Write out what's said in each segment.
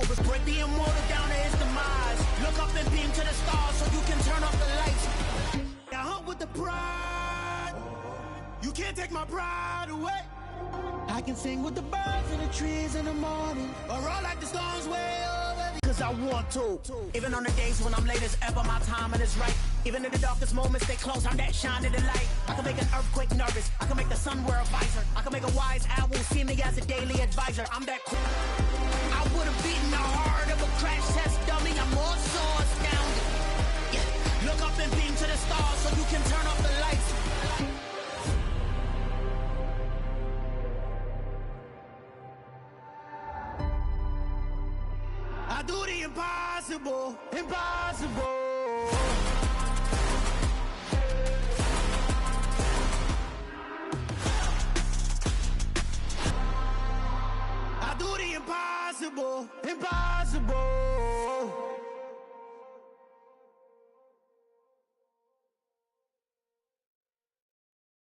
neighbors. Break the immortal down to his demise. Look up and beam to the stars so you can turn off the lights. I hunt with the pride. You can't take my pride away. I can sing with the birds and the trees in the morning, or roll like the storms way over, cause I want to. Even on the days when I'm late as ever, my timing is right. Even in the darkest moments, stay close, I'm that shine in the light. I can make an earthquake nervous, I can make the sun wear a visor. I can make a wise owl see me as a daily advisor. I'm that cool. I would've beaten the heart of a crash test dummy. I'm more so astounded. Yeah. Look up and beam to the stars so you can turn off the lights. I do the impossible, impossible. I do the impossible, impossible.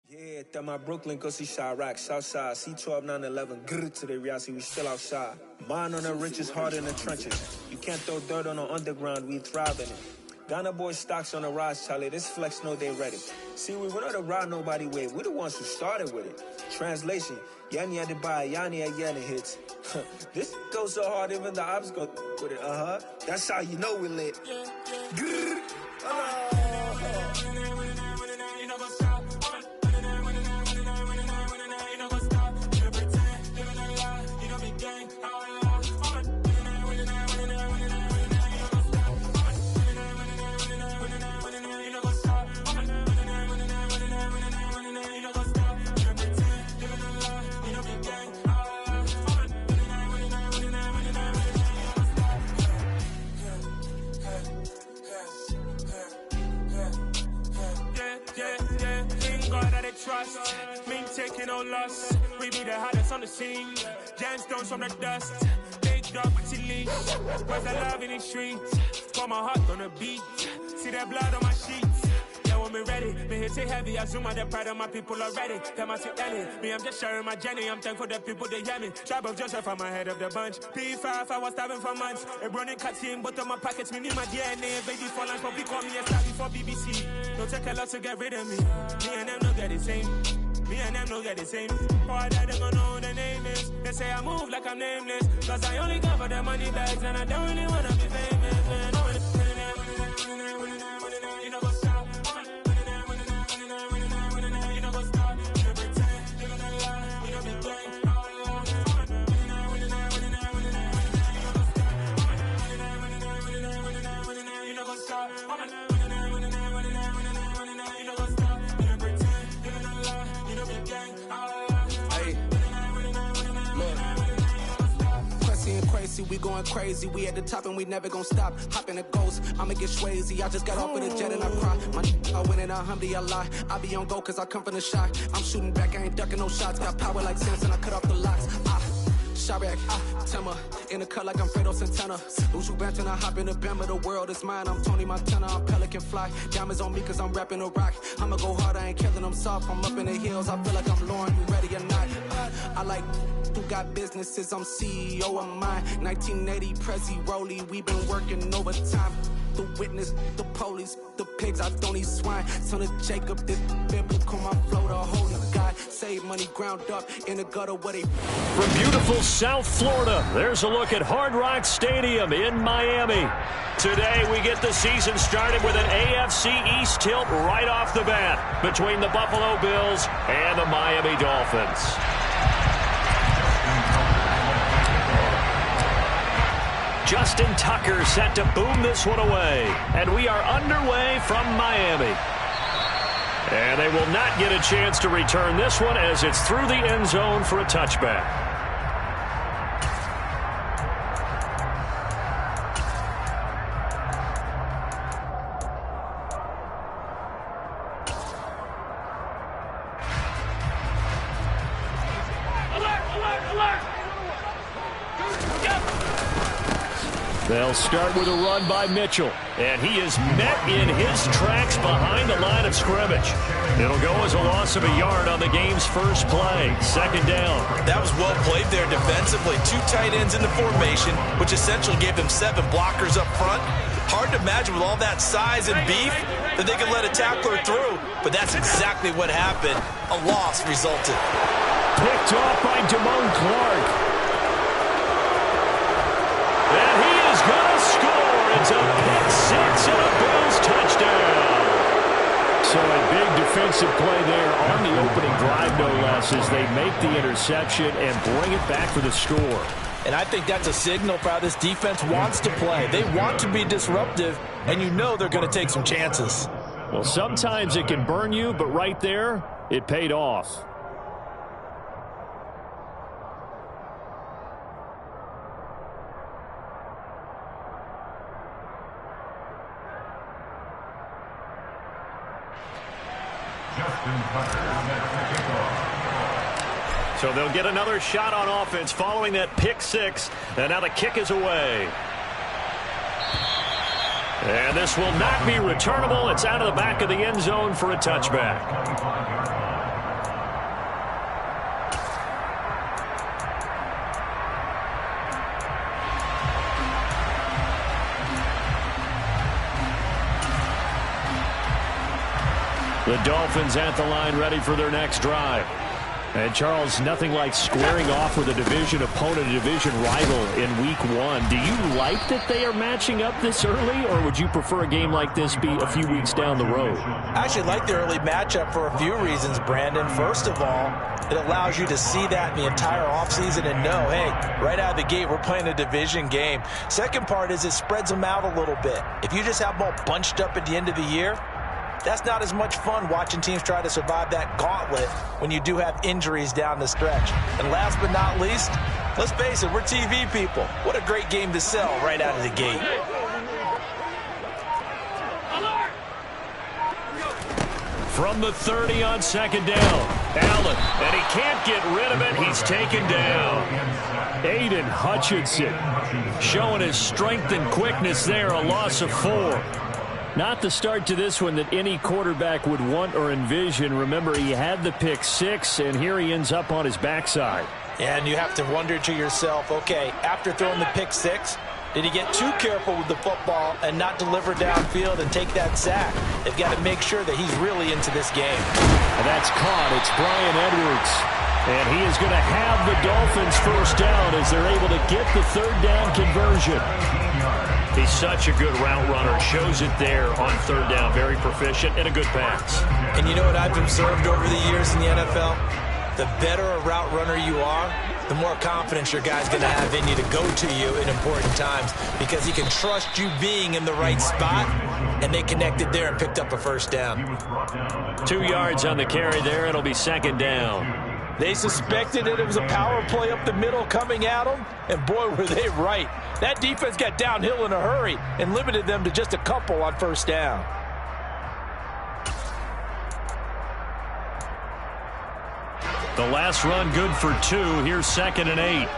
Yeah, that my Brooklyn, go see Chirac, Southside, C12, 911, grrr to the reality, we still outside. Mine on the richest, heart in the trenches. You can't throw dirt on the underground, we thrive in it. Ghana boys stocks on the rise, Charlie, this flex know they ready. See, we not a ride nobody wave, we the ones who started with it. Translation, Yanni had to buy, Yanni had Yanni hits. This goes so hard, even the ops go with it, That's how you know we lit. Grrr. Trust, me taking no loss. We be the hottest on the scene. Gemstones from the dust. Big dog with your leash. Where's the love in the streets? Got my heart on the beat. See that blood on my sheets. Yeah, when me ready, me hit it heavy. I zoom out the pride of my people already. Them I see Ellie. Me, I'm just sharing my journey. I'm thankful the people they hear me. Tribe of Joseph, I'm ahead of the bunch. P5, I was starving for months. A running cut in, but on my pockets, me need my DNA. Baby for lunch, but we call me a star before BBC. Don't take a lot to get rid of me. Me and them don't get the same. Me and them don't get the same. All that they gonna know who the name is. They say I move like I'm nameless. Cause I only cover the money bags and I don't really wanna be famous, man. You know what's up? You know what's up? You pretend, living a lie. You know be gang. You know what's up? We going crazy, we at the top and we never gonna stop. Hop in a ghost, I'ma get swayzy. I just got off with a jet and I cry. I win in a Humvee, I lie. I be on go cause I come from the shot. I'm shooting back, I ain't ducking no shots. Got power like Samson, I cut off the locks. Chirac, Timmer, in the cut like I'm Fredo Santana. Uju Banton, I hop in the Bama, the world is mine. I'm Tony Montana, I'm Pelican Fly. Diamonds on me cause I'm rapping a rock. I'ma go hard, I ain't killing them soft. I'm up in the hills, I feel like I'm Lauren, you ready or not? I like who got businesses, I'm CEO of mine. 1980 Prezi Rolly, we been working overtime. The witness, the police, the pigs, I don't eat swine. Son of Jacob, this biblical, my flow, the holy God. Save money ground up in the gutter where they... From beautiful South Florida, there's a look at Hard Rock Stadium in Miami. Today, we get the season started with an AFC East tilt right off the bat between the Buffalo Bills and the Miami Dolphins. Justin Tucker set to boom this one away. And we are underway from Miami. And they will not get a chance to return this one as it's through the end zone for a touchback. They'll start with a run by Mitchell. And he is met in his tracks behind the line of scrimmage. It'll go as a loss of a yard on the game's first play. Second down. That was well played there defensively. 2 tight ends in the formation, which essentially gave them 7 blockers up front. Hard to imagine with all that size and beef that they could let a tackler through. But that's exactly what happened. A loss resulted. Picked off by Damone Clark. And he is going to score. It's a pick 6 and a Bills touchdown. So a big defensive play there on the opening drive, no less, as they make the interception and bring it back for the score. And I think that's a signal for how this defense wants to play. They want to be disruptive, and you know they're going to take some chances. Well, sometimes it can burn you, but right there, it paid off. So they'll get another shot on offense following that pick 6. And now the kick is away. And this will not be returnable. It's out of the back of the end zone for a touchback. The Dolphins at the line ready for their next drive. And, Charles, nothing like squaring off with a division opponent, a division rival in Week 1. Do you like that they are matching up this early, or would you prefer a game like this be a few weeks down the road? I actually like the early matchup for a few reasons, Brandon. First of all, it allows you to see that in the entire offseason and know, hey, right out of the gate, we're playing a division game. Second part is it spreads them out a little bit. If you just have them all bunched up at the end of the year, that's not as much fun watching teams try to survive that gauntlet when you do have injuries down the stretch. And last but not least, let's face it, we're TV people. What a great game to sell right out of the gate. From the 30 on second down, Allen, and he can't get rid of it. He's taken down. Aiden Hutchinson showing his strength and quickness there, a loss of 4. Not the start to this one that any quarterback would want or envision. Remember, he had the pick 6, and here he ends up on his backside. And you have to wonder to yourself, okay, after throwing the pick 6, did he get too careful with the football and not deliver downfield and take that sack? They've got to make sure that he's really into this game. And that's caught. It's Brian Edwards. And he is going to have the Dolphins first down as they're able to get the third down conversion. He's such a good route runner. Shows it there on third down. Very proficient and a good pass. And you know what I've observed over the years in the NFL? The better a route runner you are, the more confidence your guy's going to have in you to go to you in important times because he can trust you being in the right spot, and they connected there and picked up a first down. 2 yards on the carry there. It'll be second down. They suspected that it was a power play up the middle coming at them, and boy, were they right. That defense got downhill in a hurry and limited them to just a couple on first down. The last run good for 2. Here's second and 8.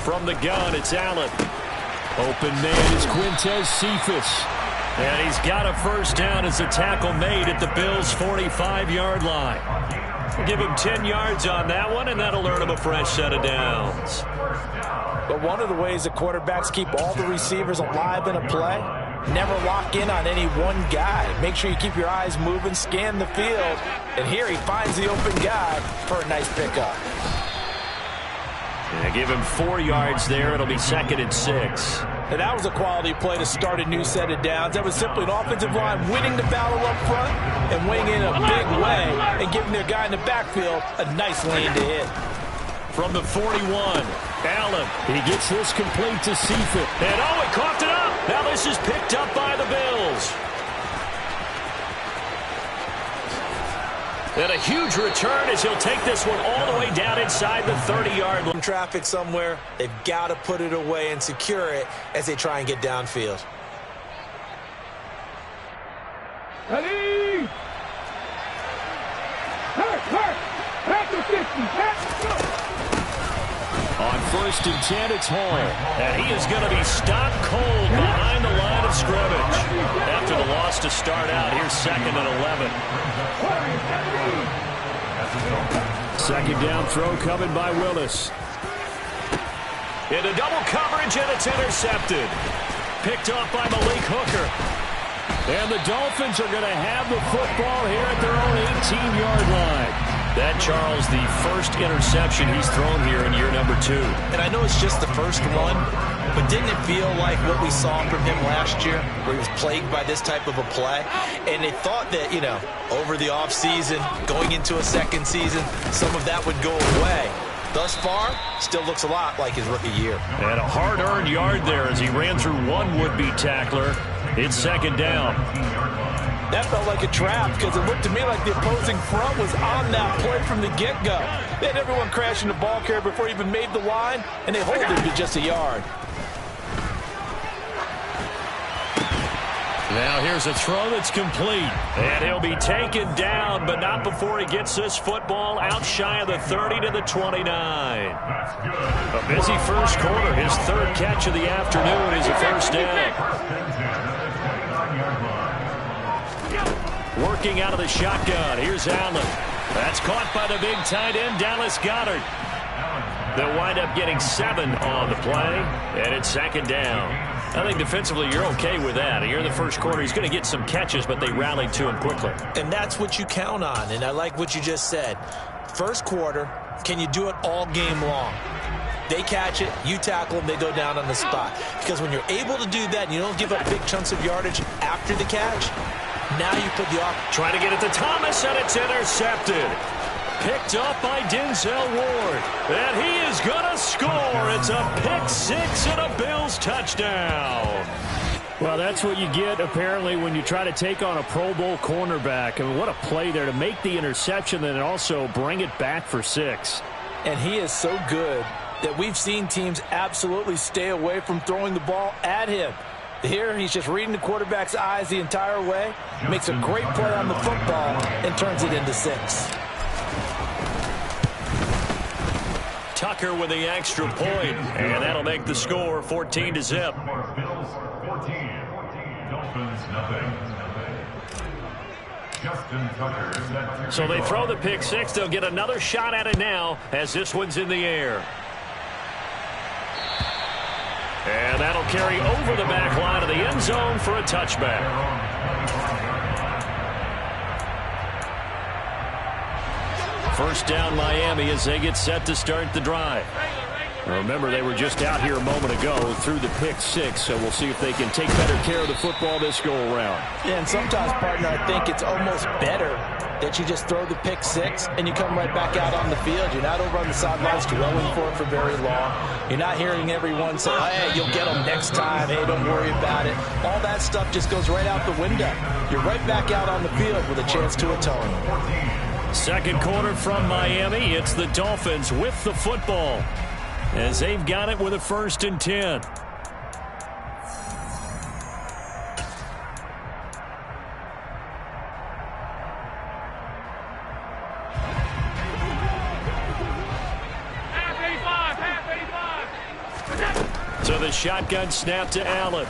From the gun, it's Allen. Open man is Quintez Cephas. And he's got a first down as the tackle made at the Bills' 45-yard line. We'll give him 10 yards on that one, and that'll earn him a fresh set of downs. But one of the ways that quarterbacks keep all the receivers alive in a play, never lock in on any one guy. Make sure you keep your eyes moving, scan the field. And here he finds the open guy for a nice pickup. Yeah, give him 4 yards there. It'll be second and 6. And that was a quality play to start a new set of downs. That was simply an offensive line winning the battle up front and weighing in a big way and giving their guy in the backfield a nice lane to hit. From the 41, Allen. He gets this complete to Cephas. And he coughed it up. Now this is picked up by the Bills. And a huge return as he'll take this one all the way down inside the 30-yard line. Traffic somewhere, they've got to put it away and secure it as they try and get downfield. Ready? Hurt, 50, on 1st and 10, it's Hall. And he is going to be stopped cold behind the line of scrimmage. After the loss to start out, here's 2nd and 11. 2nd down throw coming by Willis. Into double coverage, and it's intercepted. Picked off by Malik Hooker. And the Dolphins are going to have the football here at their own 18-yard line. That, Charles, the first interception he's thrown here in year number 2. And I know it's just the first one, but didn't it feel like what we saw from him last year, where he was plagued by this type of a play? And they thought that, you know, over the offseason, going into a second season, some of that would go away. Thus far, still looks a lot like his rookie year. And a hard-earned yard there as he ran through one would-be tackler. It's 2nd down. That felt like a trap because it looked to me like the opposing front was on that play from the get-go. They had everyone crashing the ball carrier before he even made the line, and they hold him to just a yard. Now here's a throw that's complete. And he'll be taken down, but not before he gets this football out shy of the 30 to the 29. A busy first quarter. His 3rd catch of the afternoon is a first down. Working out of the shotgun. Here's Allen. That's caught by the big tight end, Dallas Goedert. They'll wind up getting 7 on the play, and it's 2nd down. I think defensively you're okay with that. Here in the first quarter, he's going to get some catches, but they rallied to him quickly. And that's what you count on, and I like what you just said. First quarter, can you do it all game long? They catch it, you tackle them, they go down on the spot. Because when you're able to do that and you don't give up big chunks of yardage after the catch, now you put the off. Trying to get it to Thomas, and it's intercepted. Picked up by Denzel Ward. And he is going to score. It's a pick-6 and a Bills touchdown. Well, that's what you get, apparently, when you try to take on a Pro Bowl cornerback. I mean, what a play there to make the interception and also bring it back for 6. And he is so good that we've seen teams absolutely stay away from throwing the ball at him. Here, he's just reading the quarterback's eyes the entire way, makes a great play on the football, and turns it into 6. Tucker with the extra point, and that'll make the score 14-0. So they throw the pick 6. They'll get another shot at it now as this one's in the air. And that'll carry over the back line of the end zone for a touchback. First down Miami as they get set to start the drive. Remember, they were just out here a moment ago through the pick 6, so we'll see if they can take better care of the football this go-around. Yeah, and sometimes, partner, I think it's almost better that you just throw the pick 6 and you come right back out on the field. You're not over on the sidelines dwelling for it for very long. You're not hearing everyone say, hey, you'll get them next time. Hey, don't worry about it. All that stuff just goes right out the window. You're right back out on the field with a chance to atone. Second quarter from Miami. It's the Dolphins with the football as they've got it with a 1st and 10. So the shotgun snap to Allen.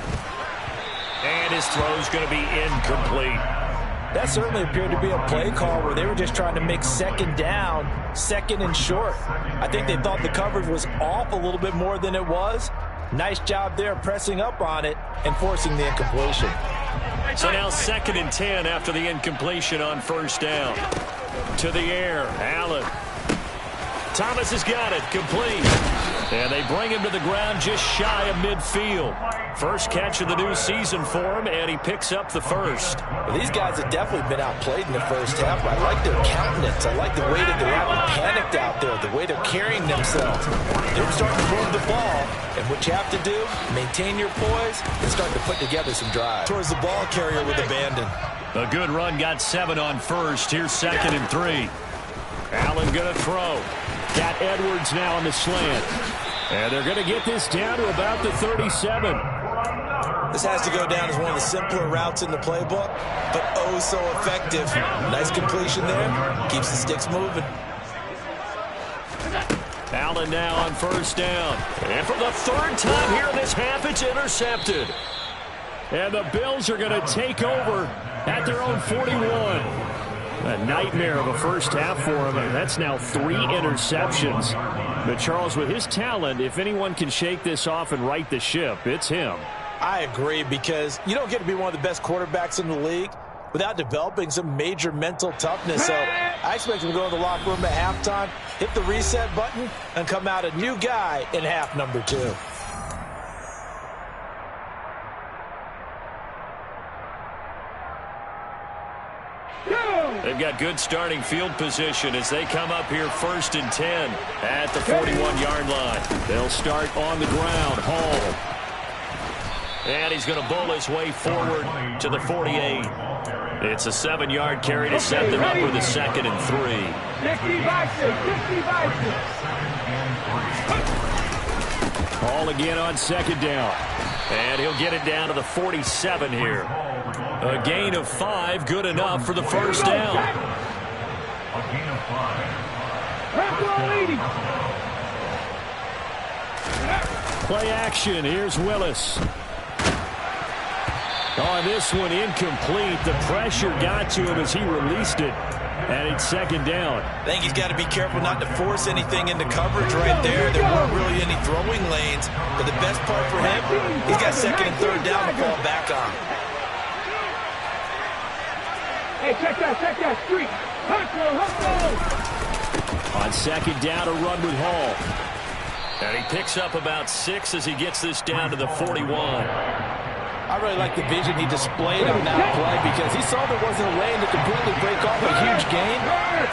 And his throw's going to be incomplete. That certainly appeared to be a play call where they were just trying to make 2nd down, 2nd and short. I think they thought the coverage was off a little bit more than it was. Nice job there pressing up on it and forcing the incompletion. So now 2nd and 10 after the incompletion on 1st down. To the air, Allen. Thomas has got it, complete. And they bring him to the ground just shy of midfield. First catch of the new season for him, and he picks up the 1st. Well, these guys have definitely been outplayed in the first half. I like their countenance. I like the way that they're having panicked out there, the way they're carrying themselves. They're starting to move the ball, and what you have to do, maintain your poise and start to put together some drive. Towards the ball carrier with abandon. A good run, got 7 on 1st. Here's 2nd and 3. Allen going to throw. Got Edwards now on the slant. And they're going to get this down to about the 37. This has to go down as one of the simpler routes in the playbook, but oh so effective. Nice completion there. Keeps the sticks moving. Allen Allen now on first down. And for the third time here in this half, it's intercepted. And the Bills are going to take over at their own 41. A nightmare of a first half for him, and that's now 3 interceptions. But Charles, with his talent, if anyone can shake this off and right the ship, it's him. I agree, because you don't get to be one of the best quarterbacks in the league without developing some major mental toughness. So I expect him to go to the locker room at halftime, hit the reset button, and come out a new guy in half number 2. They've got good starting field position as they come up here 1st and 10 at the 41-yard line. They'll start on the ground. Hall. And he's going to bowl his way forward to the 48. It's a 7-yard carry to set them up with a 2nd and 3. Hall again on 2nd down. And he'll get it down to the 47 here. A gain of 5, good enough for the first down. A gain of 5. Play action. Here's Willis. On this one, incomplete. The pressure got to him as he released it. And it's 2nd down. I think he's got to be careful not to force anything into coverage right there. There weren't really any throwing lanes. But the best part for him, he's got 2nd and 3rd down to fall back on. Hey, check that street. On 2nd down, a run with Hall. And he picks up about 6 as he gets this down to the 41. I really like the vision he displayed on that play, because he saw there wasn't a lane to completely break off a huge gain.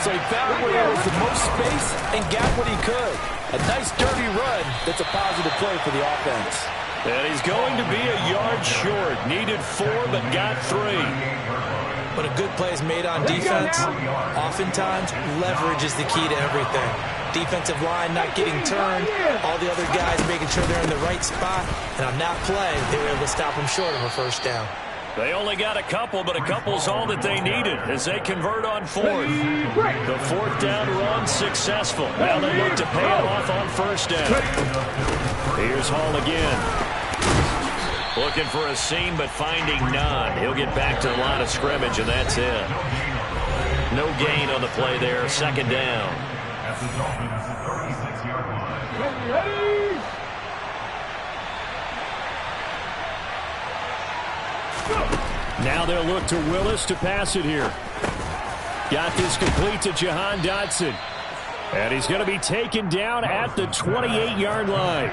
So he found where there was the most space and got what he could. A nice dirty run that's a positive play for the offense. And he's going to be a yard short. Needed 4, but got 3. But a good play is made on defense. Oftentimes, leverage is the key to everything. Defensive line not getting turned. All the other guys making sure they're in the right spot. And on that play, they were able to stop him short of a first down. They only got a couple, but a couple's all that they needed as they convert on 4th. The 4th down run successful. Now they look to pay it off on 1st down. Here's Hall again. Looking for a seam, but finding none. He'll get back to the line of scrimmage, and that's it. No gain on the play there. 2nd down. At the Dolphins' 36-yard line. Now they'll look to Willis to pass it here. Got this complete to Jahan Dotson. And he's going to be taken down at the 28-yard line.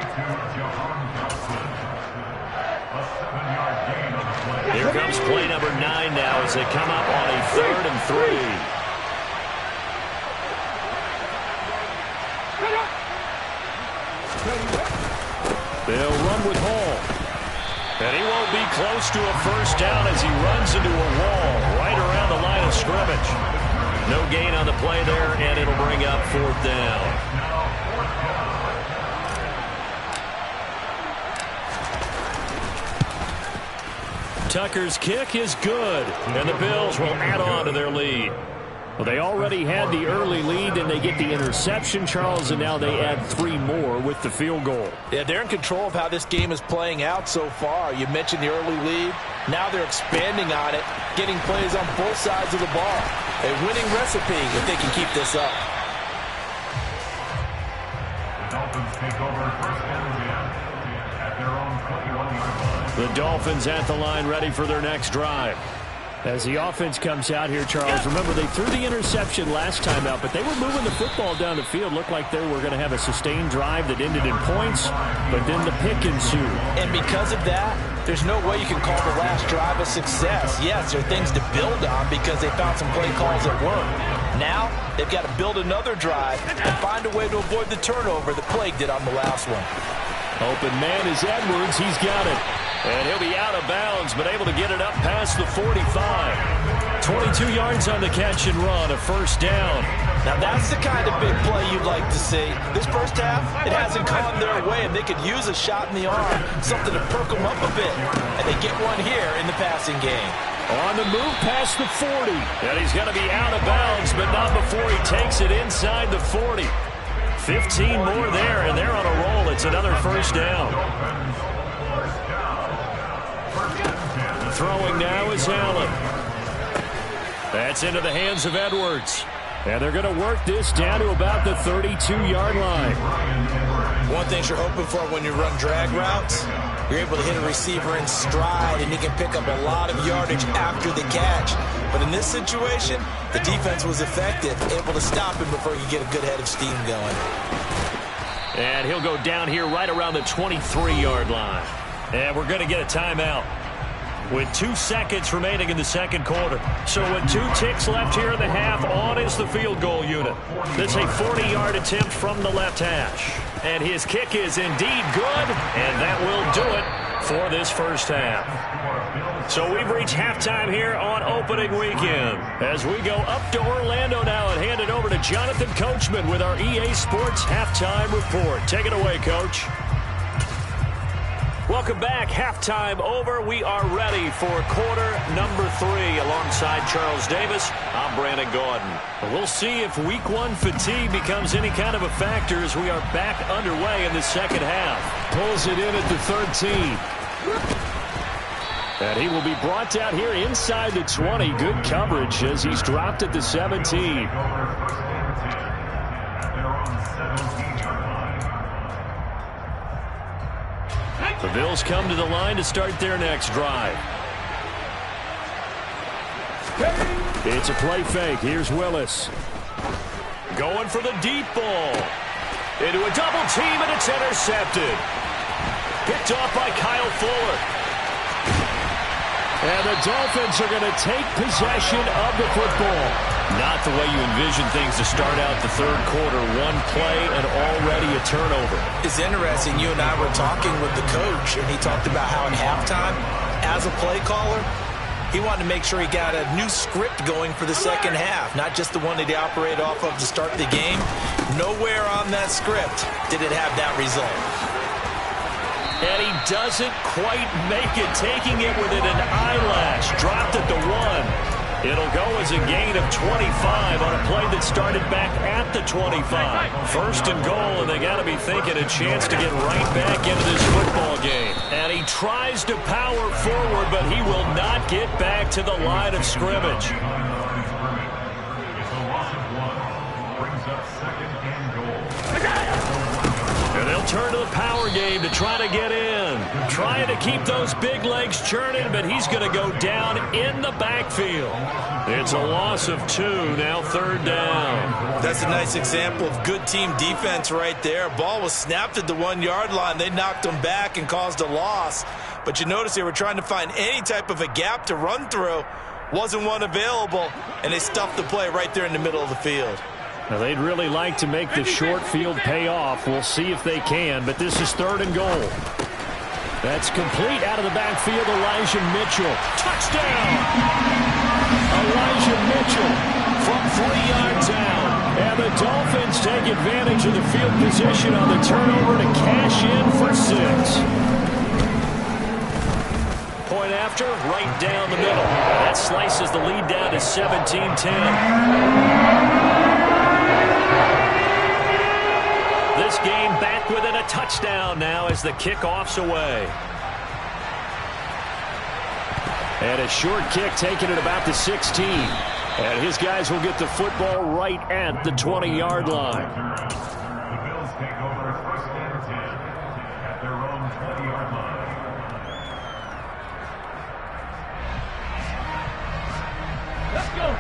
Here comes play number 9 now as they come up on a 3rd and 3. They'll run with Hall. And he won't be close to a first down as he runs into a wall right around the line of scrimmage. No gain on the play there, and it'll bring up 4th down. Tucker's kick is good, and the Bills will add on to their lead. Well, they already had the early lead, and they get the interception, Charles, and now they add 3 more with the field goal. Yeah, they're in control of how this game is playing out so far. You mentioned the early lead. Now they're expanding on it, getting plays on both sides of the ball. A winning recipe if they can keep this up. The Dolphins take over 1st and 10 at their own 21-yard line. The Dolphins at the line, ready for their next drive. As the offense comes out here, Charles, remember they threw the interception last time out, but they were moving the football down the field. Looked like they were going to have a sustained drive that ended in points, but then the pick ensued. And because of that, there's no way you can call the last drive a success. Yes, there are things to build on because they found some play calls that worked. Now, they've got to build another drive and find a way to avoid the turnover that plagued it on the last one. Open man is Edwards. He's got it. And he'll be out of bounds, but able to get it up past the 45. 22 yards on the catch and run, a first down. Now that's the kind of big play you'd like to see. This first half, it hasn't gone their way, and they could use a shot in the arm, something to perk them up a bit. And they get one here in the passing game. On the move past the 40. And he's going to be out of bounds, but not before he takes it inside the 40. 15 more there, and they're on a roll. It's another first down. Throwing now is Allen. That's into the hands of Edwards. And they're going to work this down to about the 32-yard line. One thing you're hoping for when you run drag routes, you're able to hit a receiver in stride, and he can pick up a lot of yardage after the catch. But in this situation, the defense was effective, able to stop him before he could get a good head of steam going. And he'll go down here right around the 23-yard line. And we're going to get a timeout with 2 seconds remaining in the second quarter. So with 2 ticks left here in the half, on is the field goal unit. That's a 40-yard attempt from the left hash. And his kick is indeed good, and that will do it for this first half. So we've reached halftime here on opening weekend. As we go up to Orlando now and hand it over to Jonathan Coachman with our EA Sports Halftime Report. Take it away, Coach. Welcome back. Halftime over. We are ready for quarter number 3. Alongside Charles Davis, I'm Brandon Gaudin. We'll see if week 1 fatigue becomes any kind of a factor as we are back underway in the second half. Pulls it in at the 13. And he will be brought down here inside the 20. Good coverage as he's dropped at the 17. The Bills come to the line to start their next drive. It's a play fake. Here's Willis. Going for the deep ball. Into a double team, and it's intercepted. Picked off by Kyle Fuller. And the Dolphins are going to take possession of the football. Not the way you envision things to start out the third quarter. 1 play and already a turnover. It's interesting. You and I were talking with the coach, and he talked about how at halftime, as a play caller, he wanted to make sure he got a new script going for the second half, not just the one that he operated off of to start the game. Nowhere on that script did it have that result. And he doesn't quite make it, taking it within an eyelash. Dropped at the 1. It'll go as a gain of 25 on a play that started back at the 25. First and goal, and they got to be thinking a chance to get right back into this football game. And he tries to power forward, but he will not get back to the line of scrimmage. And they'll turn to the power game to try to get in. Trying to keep those big legs churning, but he's going to go down in the backfield. It's a loss of 2, now third down. That's a nice example of good team defense right there. Ball was snapped at the 1-yard line. They knocked him back and caused a loss. But you notice they were trying to find any type of a gap to run through. Wasn't one available, and they stuffed the play right there in the middle of the field. Now, they'd really like to make the short field pay off. We'll see if they can, but this is third and goal. That's complete out of the backfield. Elijah Mitchell. Touchdown! Elijah Mitchell from 3 yards out. And the Dolphins take advantage of the field position on the turnover to cash in for 6. Point after, right down the middle. That slices the lead down to 17-10. This game back within a touchdown now as the kickoff's away. And a short kick taken at about the 16. And his guys will get the football right at the 20-yard line. The Bills take over first and 10 at their own 20-yard line.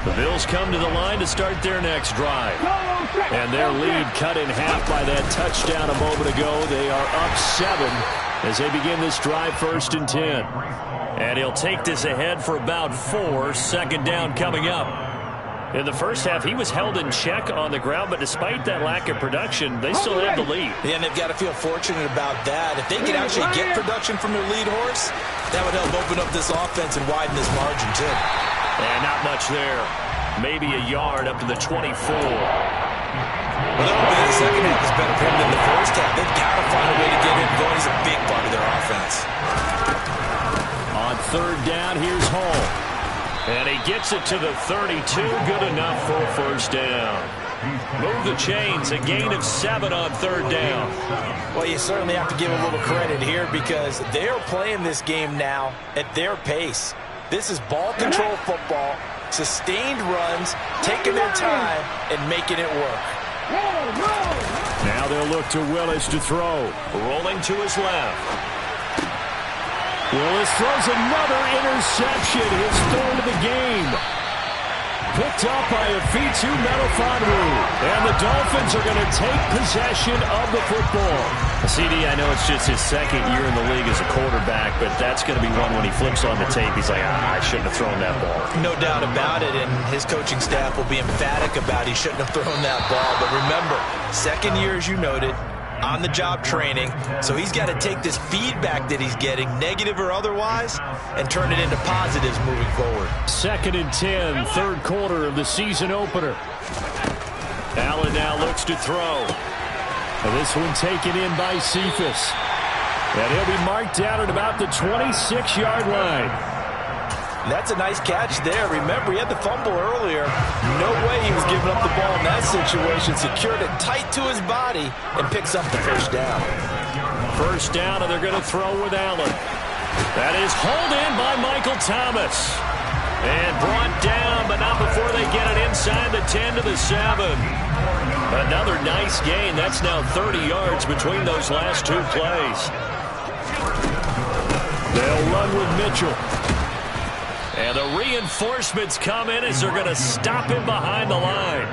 The Bills come to the line to start their next drive. And their lead cut in half by that touchdown a moment ago. They are up 7 as they begin this drive, first and 10. And he'll take this ahead for about 4. Second down coming up. In the first half, he was held in check on the ground, but despite that lack of production, they still have the lead. Yeah, and they've got to feel fortunate about that. If they can actually get production from their lead horse, that would help open up this offense and widen this margin, too. And not much there. Maybe a yard up to the 24. Well, the second half is better for him than the first half. They've got to find a way to get him going. He's a big part of their offense. On third down, here's Hall. And he gets it to the 32. Good enough for a first down. Move the chains, a gain of 7 on 3rd down. Well, you certainly have to give a little credit here because they're playing this game now at their pace. This is ball control football, sustained runs, taking their time, and making it work. Now they'll look to Willis to throw. Rolling to his left. Willis throws another interception, his 3rd of the game. Picked up by Afitu Melifonwu. And the Dolphins are going to take possession of the football. CD, I know it's just his 2nd year in the league as a quarterback, but that's going to be one when he flips on the tape. He's like, I shouldn't have thrown that ball. No doubt about it, and his coaching staff will be emphatic about he shouldn't have thrown that ball. But remember, 2nd year, as you noted, on-the-job training, so he's got to take this feedback that he's getting, negative or otherwise, and turn it into positives moving forward. 2nd and 10, 3rd quarter of the season opener. Allen now looks to throw. And this one taken in by Cephas. And he'll be marked down at about the 26-yard line. That's a nice catch there. Remember, he had the fumble earlier. No way he was giving up the ball in that situation. Secured it tight to his body and picks up the 1st down. 1st down, and they're going to throw with Allen. That is hauled in by Michael Thomas. And brought down, but not before they get it inside the 10 to the 7. Another nice gain. That's now 30 yards between those last 2 plays. They'll run with Mitchell. And the reinforcements come in as they're going to stop him behind the line.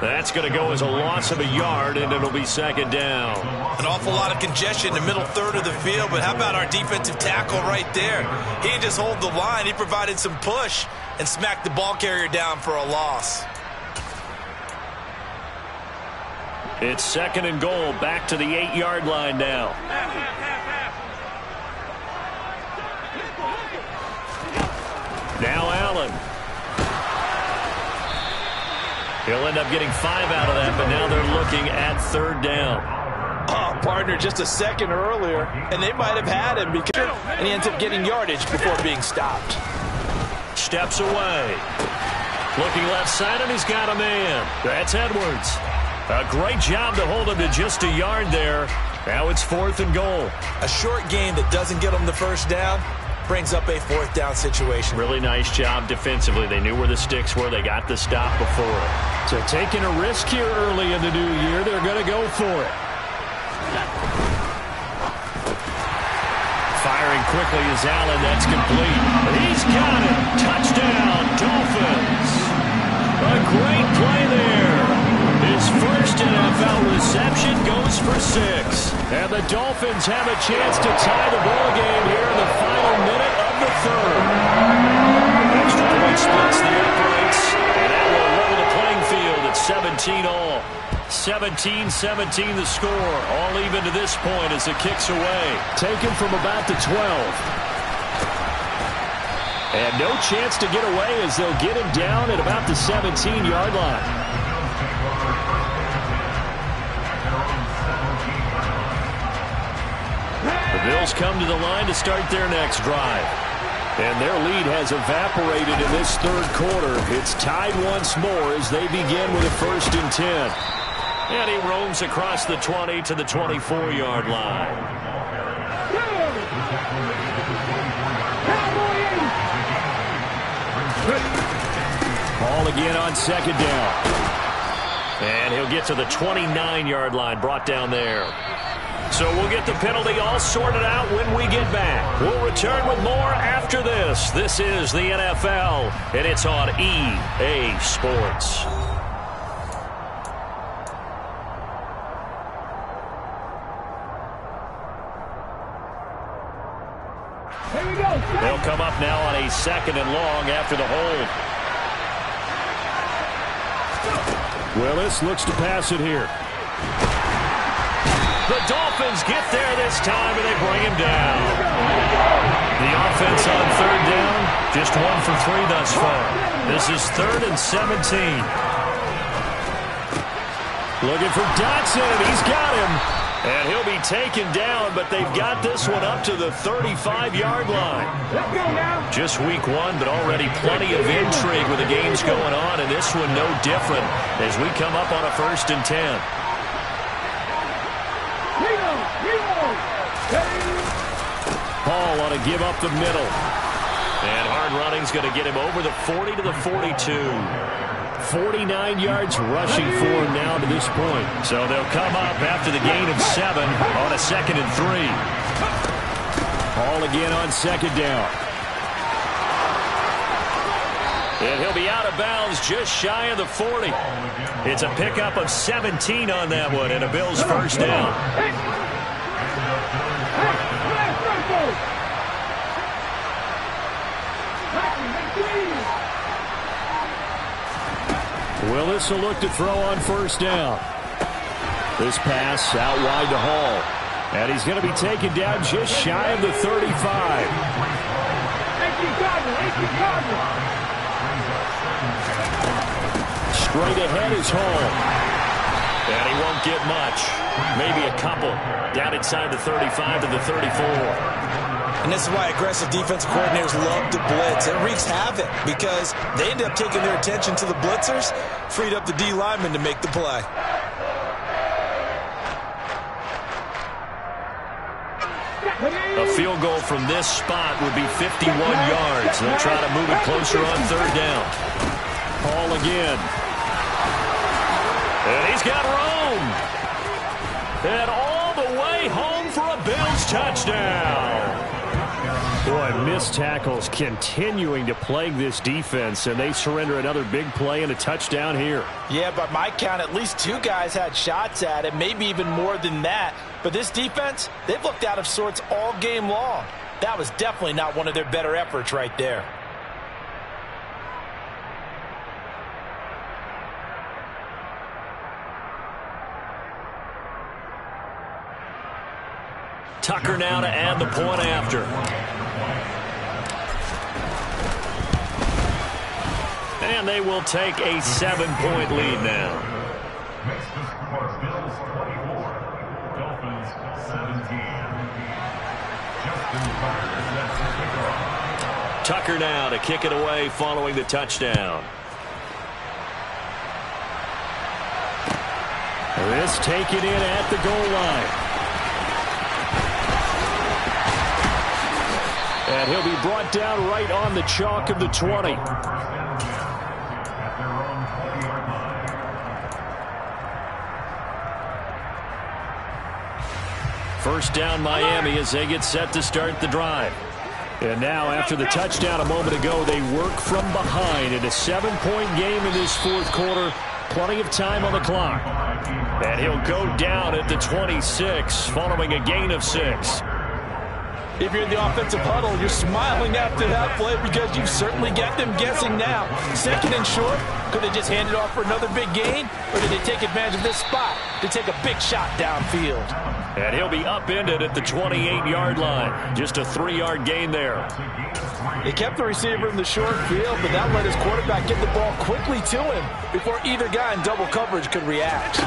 That's going to go as a loss of a yard, and it'll be 2nd down. An awful lot of congestion in the middle 3rd of the field, but how about our defensive tackle right there? He didn't just hold the line. He provided some push and smacked the ball carrier down for a loss. It's 2nd and goal, back to the 8-yard line now. Now Allen. He'll end up getting 5 out of that, but now they're looking at 3rd down. Oh, partner, just a second earlier, and they might have had him, and he ends up getting yardage before being stopped. Steps away. Looking left side, and he's got a man. That's Edwards. A great job to hold him to just a yard there. Now it's 4th and goal. A short game that doesn't get him the 1st down brings up a 4th down situation. Really nice job defensively. They knew where the sticks were. They got the stop before it. So taking a risk here early in the new year, they're going to go for it. Firing quickly is Allen. That's complete. He's got it. Touchdown, Dolphins. A great play there. His first NFL reception goes for 6. And the Dolphins have a chance to tie the ball game here in the final minute of the 3rd. Extra point splits the uprights, and that will level the playing field at 17 all. 17-17 the score. All even to this point as the kick's away. Taken from about the 12. And no chance to get away as they'll get him down at about the 17-yard line. The Bills come to the line to start their next drive. And their lead has evaporated in this 3rd quarter. It's tied once more as they begin with a 1st and 10. And he roams across the 20 to the 24-yard line. Ball again on 2nd down. And he'll get to the 29-yard line, brought down there. So we'll get the penalty all sorted out when we get back. We'll return with more after this. This is the NFL, and it's on EA Sports. Here we go. They'll come up now on a 2nd and long after the hold. Willis looks to pass it here. The Dolphins get there this time, and they bring him down. The offense on 3rd down, just 1 for 3 thus far. This is 3rd and 17. Looking for Dotson, and he's got him. And he'll be taken down, but they've got this one up to the 35-yard line. Just week one, but already plenty of intrigue with the games going on, and this one no different as we come up on a 1st and 10. Paul on to give up the middle. And hard running's going to get him over the 40 to the 42. 49 yards rushing for him now to this point. So they'll come up after the gain of 7 on a 2nd and 3. Paul again on 2nd down. And he'll be out of bounds just shy of the 40. It's a pickup of 17 on that one and a Bills 1st down. Willis will look to throw on 1st down. This pass out wide to Hall. And he's going to be taken down just shy of the 35. Straight ahead is Hall. And he won't get much. Maybe a couple. Down inside the 35 to the 34. And this is why aggressive defensive coordinators love to blitz. It wreaks havoc because they end up taking their attention to the blitzers, freed up the D lineman to make the play. A field goal from this spot would be 51 yards. They'll try to move it closer on 3rd down. Paul again. And he's got room. And all the way home for a Bills touchdown. Boy, missed tackles continuing to plague this defense, and they surrender another big play and a touchdown here. Yeah, by my count, at least 2 guys had shots at it, maybe even more than that. But this defense, they've looked out of sorts all game long. That was definitely not one of their better efforts right there. Tucker now to add the point after. And they will take a 7-point lead now. Makes the score Bills 24, Dolphins 17. Justin Tucker sets the kickoff. Tucker now to kick it away following the touchdown. This taken in at the goal line. And he'll be brought down right on the chalk of the 20. First down Miami as they get set to start the drive. And now after the touchdown a moment ago, they work from behind in a 7-point game in this 4th quarter. Plenty of time on the clock. And he'll go down at the 26 following a gain of 6. If you're in the offensive huddle, you're smiling after that play because you certainly got them guessing now. 2nd and short, could they just hand it off for another big gain? Or did they take advantage of this spot to take a big shot downfield? And he'll be upended at the 28-yard line. Just a 3-yard gain there. They kept the receiver in the short field, but that let his quarterback get the ball quickly to him before either guy in double coverage could react.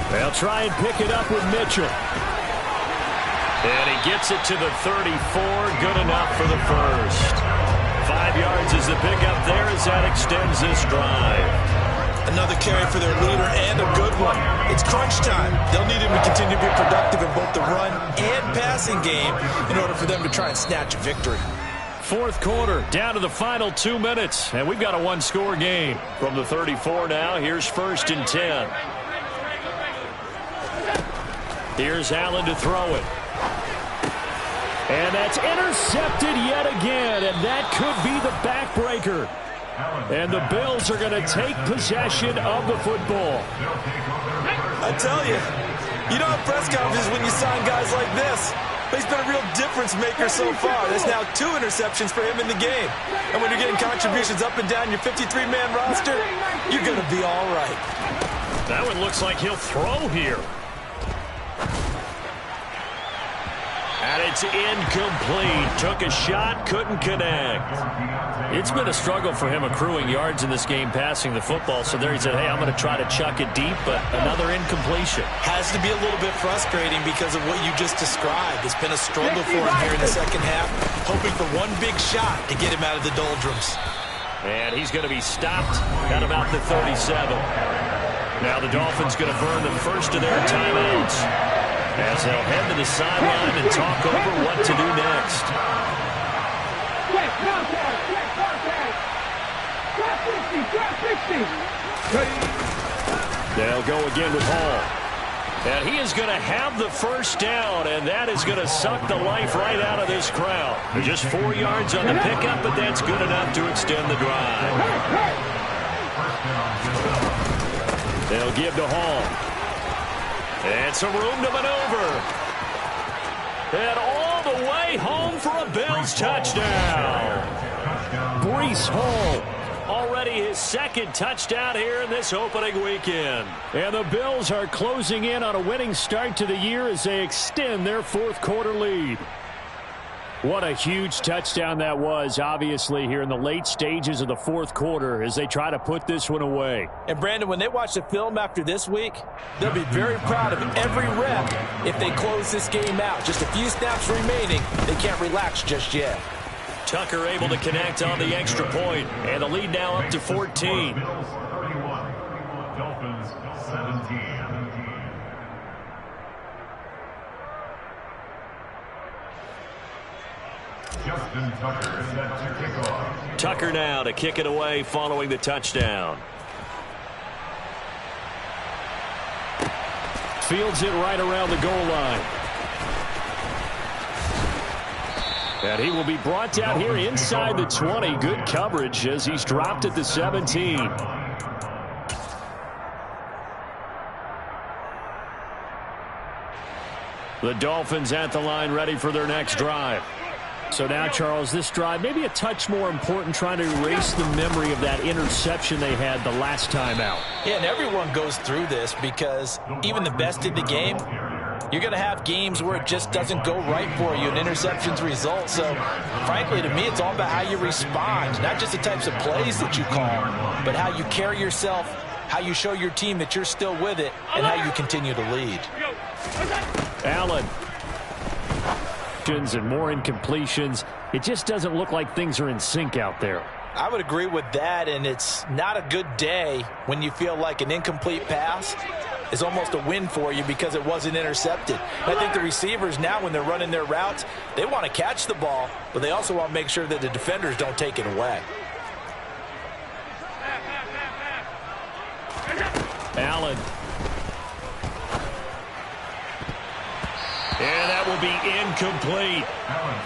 They'll try and pick it up with Mitchell. And he gets it to the 34. Good enough for the first. 5 yards is the pickup there as that extends this drive. Another carry for their leader and a good one. It's crunch time. They'll need him to continue to be productive in both the run and passing game in order for them to try and snatch a victory. 4th quarter, down to the final 2 minutes. And we've got a 1-score game. From the 34 now, here's 1st and 10. Here's Allen to throw it. And that's intercepted yet again, and that could be the backbreaker. And the Bills are going to take possession of the football. I tell you, you don't have press conferences when you sign guys like this. But he's been a real difference maker so far. There's now 2 interceptions for him in the game. And when you're getting contributions up and down your 53-man roster, you're going to be all right. That one looks like he'll throw here. And it's incomplete. Took a shot, couldn't connect. It's been a struggle for him accruing yards in this game passing the football. So there he said, hey, I'm going to try to chuck it deep, but another incompletion. Has to be a little bit frustrating because of what you just described. It's been a struggle for him here in the second half, hoping for one big shot to get him out of the doldrums. And he's going to be stopped at about the 37. Now the Dolphins going to burn the first of their timeouts as they'll head to the sideline and talk over what to do next. They'll go again with Hall. And he is going to have the first down, and that is going to suck the life right out of this crowd. Just 4 yards on the pickup, but that's good enough to extend the drive. They'll give to Hall. And some room to maneuver. And all the way home for a Bills touchdown. Breece Hall. Already his second touchdown here in this opening weekend. And the Bills are closing in on a winning start to the year as they extend their fourth quarter lead. What a huge touchdown that was, obviously, here in the late stages of the fourth quarter as they try to put this one away. And, Brandon, when they watch the film after this week, they'll be very proud of every rep if they close this game out. Just a few snaps remaining. They can't relax just yet. Tucker able to connect on the extra point, and the lead now up to 14. Bills 31, Dolphins 17. Justin Tucker set to kick off. Tucker now to kick it away following the touchdown. Fields it right around the goal line. And he will be brought down here inside the 20. Good coverage as he's dropped at the 17. The Dolphins at the line ready for their next drive. So now, Charles, this drive maybe a touch more important, trying to erase the memory of that interception they had the last time out. Yeah, and everyone goes through this because even the best in the game, you're going to have games where it just doesn't go right for you and interceptions result. So, frankly, to me, it's all about how you respond, not just the types of plays that you call, but how you carry yourself, how you show your team that you're still with it, and how you continue to lead. Allen. And more incompletions. It just doesn't look like things are in sync out there. I would agree with that, and it's not a good day when you feel like an incomplete pass is almost a win for you because it wasn't intercepted. And I think the receivers now, when they're running their routes, they want to catch the ball, but they also want to make sure that the defenders don't take it away. Allen. And that will be incomplete.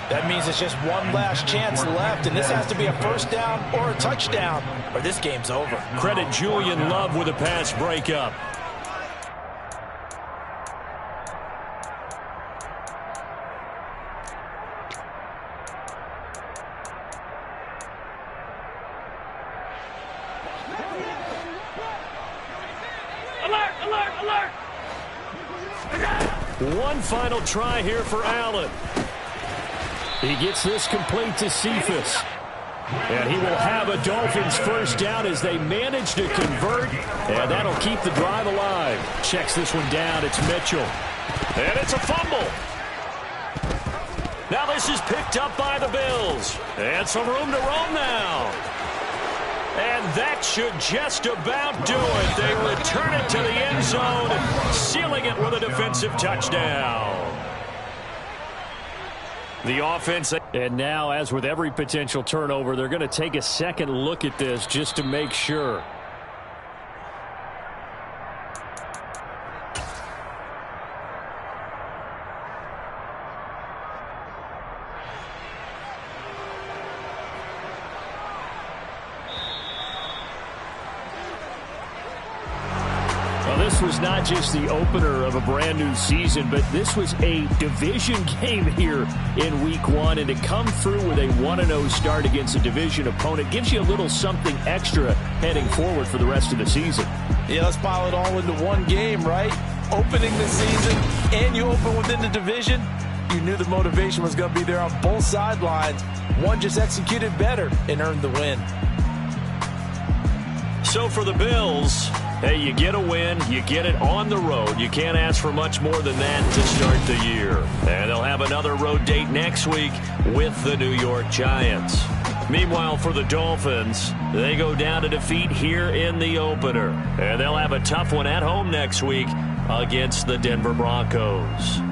That means it's just one last chance left, and this has to be a first down or a touchdown, or this game's over. Credit Julian Love with a pass breakup. Alert, alert, alert! One final try here for Allen. He gets this complete to Cephas. And he will have a Dolphins first down as they manage to convert. And that'll keep the drive alive. Checks this one down. It's Mitchell. And it's a fumble. Now this is picked up by the Bills. And some room to roam now. And that should just about do it. They return it to the end zone, sealing it with a defensive touchdown. The offense. And now, as with every potential turnover, they're going to take a second look at this just to make sure. This was not just the opener of a brand new season, but this was a division game here in week one. And to come through with a 1-0 start against a division opponent gives you a little something extra heading forward for the rest of the season. Yeah, let's pile it all into one game, right? Opening the season and you open within the division. You knew the motivation was going to be there on both sidelines. One just executed better and earned the win. So for the Bills, hey, you get a win, you get it on the road. You can't ask for much more than that to start the year. And they'll have another road date next week with the New York Giants. Meanwhile, for the Dolphins, they go down to defeat here in the opener. And they'll have a tough one at home next week against the Denver Broncos.